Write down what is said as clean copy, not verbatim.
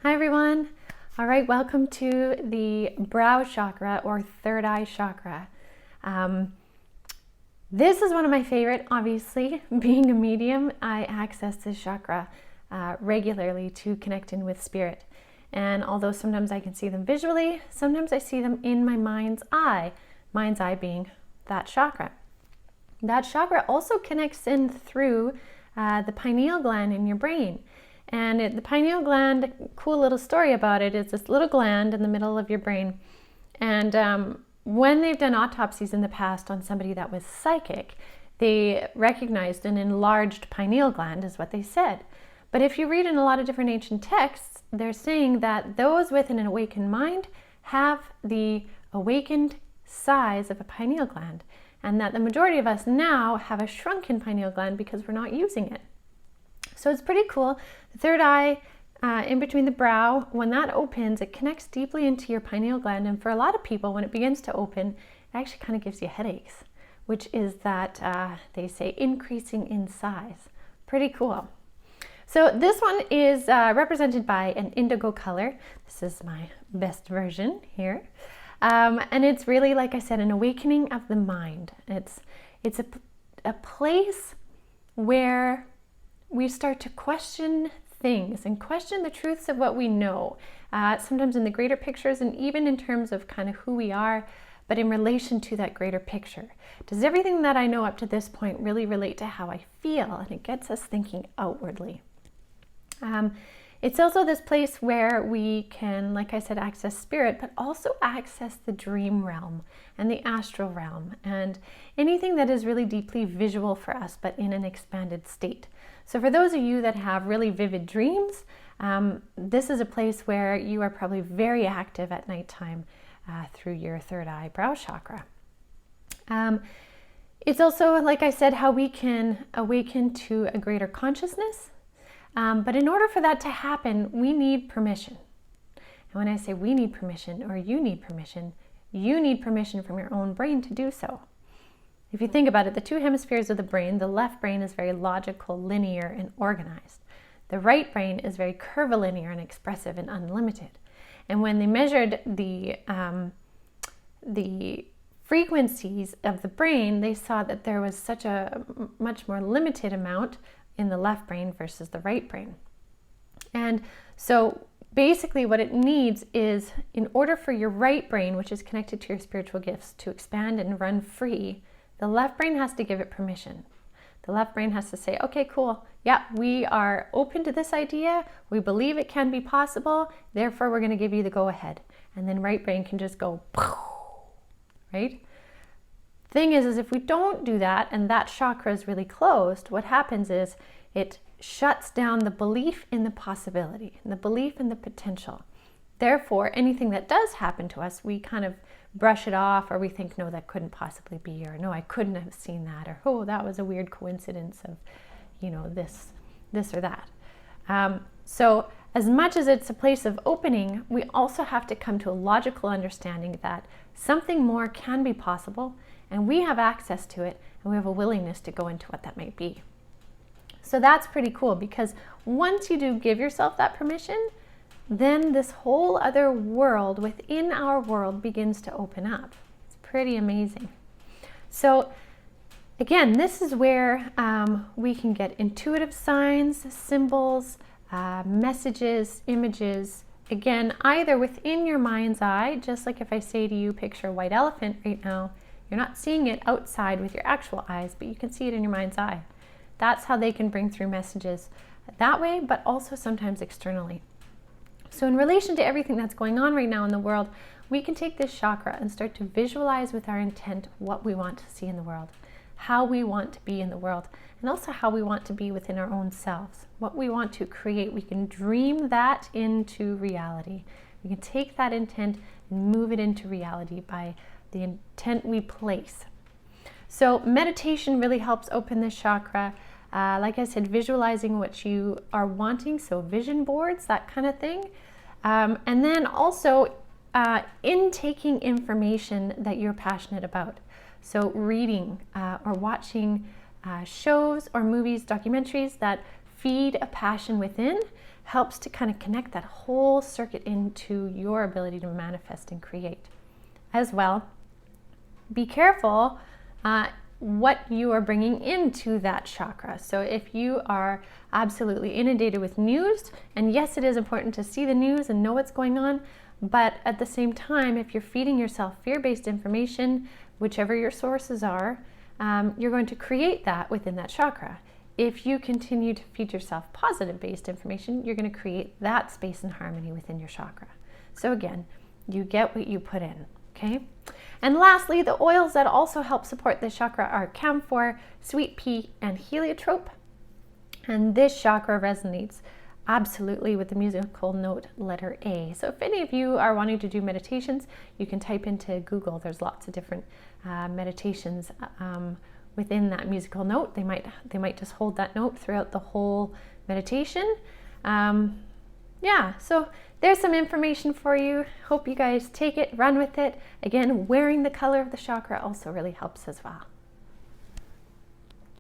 Hi everyone. All right, welcome to the Brow Chakra or third eye chakra. This is one of my favorite, obviously. Being a medium, I access this chakra regularly to connect in with spirit. And although sometimes I can see them visually, sometimes I see them in my mind's eye being that chakra. That chakra also connects in through the pineal gland in your brain. And the pineal gland, cool little story about it, is this little gland in the middle of your brain. And when they've done autopsies in the past on somebody that was psychic, they recognized an enlarged pineal gland is what they said. But if you read in a lot of different ancient texts, they're saying that those with an awakened mind have the awakened size of a pineal gland, and that the majority of us now have a shrunken pineal gland because we're not using it. So it's pretty cool. The third eye in between the brow, when that opens, it connects deeply into your pineal gland. And for a lot of people, when it begins to open, it actually kind of gives you headaches, which is that they say increasing in size. Pretty cool. So this one is represented by an indigo color. This is my best version here. And it's really, like I said, an awakening of the mind. It's a place where we start to question things and question the truths of what we know, sometimes in the greater pictures and even in terms of kind of who we are, but in relation to that greater picture. Does everything that I know up to this point really relate to how I feel? And it gets us thinking outwardly. It's also this place where we can, like I said, access spirit, but also access the dream realm and the astral realm and anything that is really deeply visual for us, but in an expanded state. So for those of you that have really vivid dreams, this is a place where you are probably very active at nighttime through your third eye brow chakra. It's also, like I said, how we can awaken to a greater consciousness. But in order for that to happen, we need permission. And when I say we need permission or you need permission from your own brain to do so. If you think about it, the two hemispheres of the brain, the left brain is very logical, linear, and organized. The right brain is very curvilinear and expressive and unlimited. And when they measured the frequencies of the brain, they saw that there was such a much more limited amount in the left brain versus the right brain. And so basically what it needs is, in order for your right brain, which is connected to your spiritual gifts, to expand and run free, the left brain has to give it permission. The left brain has to say, okay, cool. Yeah, we are open to this idea. We believe it can be possible. Therefore, we're going to give you the go ahead. And then right brain can just go, right? Thing is if we don't do that and that chakra is really closed, what happens is it shuts down the belief in the possibility, and the belief in the potential. Therefore, anything that does happen to us, we kind of brush it off, or we think, no, that couldn't possibly be, or no, I couldn't have seen that, or oh, that was a weird coincidence of, this or that. So as much as it's a place of opening, we also have to come to a logical understanding that something more can be possible, and we have access to it, and we have a willingness to go into what that might be. So that's pretty cool, because once you do give yourself that permission, then this whole other world within our world begins to open up. It's pretty amazing. So again, this is where we can get intuitive signs, symbols, messages, images, again, either within your mind's eye, just like if I say to you, picture a white elephant right now, you're not seeing it outside with your actual eyes, but you can see it in your mind's eye. That's how they can bring through messages that way, but also sometimes externally. So in relation to everything that's going on right now in the world, we can take this chakra and start to visualize with our intent what we want to see in the world, how we want to be in the world, and also how we want to be within our own selves, what we want to create. We can dream that into reality. We can take that intent and move it into reality by the intent we place. So meditation really helps open this chakra. Like I said, visualizing what you are wanting, so vision boards, that kind of thing. And then also intaking information that you're passionate about. So reading or watching shows or movies, documentaries that feed a passion within helps to kind of connect that whole circuit into your ability to manifest and create. As well, be careful what you are bringing into that chakra. So if you are absolutely inundated with news, and yes, it is important to see the news and know what's going on, but at the same time, if you're feeding yourself fear-based information, whichever your sources are, you're going to create that within that chakra. If you continue to feed yourself positive-based information, you're going to create that space and harmony within your chakra. So again, you get what you put in, okay? And lastly, the oils that also help support this chakra are camphor, sweet pea, and heliotrope. And this chakra resonates absolutely with the musical note letter A. So if any of you are wanting to do meditations, you can type into Google. There's lots of different meditations within that musical note. They might just hold that note throughout the whole meditation. Yeah, so there's some information for you. Hope you guys take it, run with it. Again, wearing the color of the chakra also really helps as well.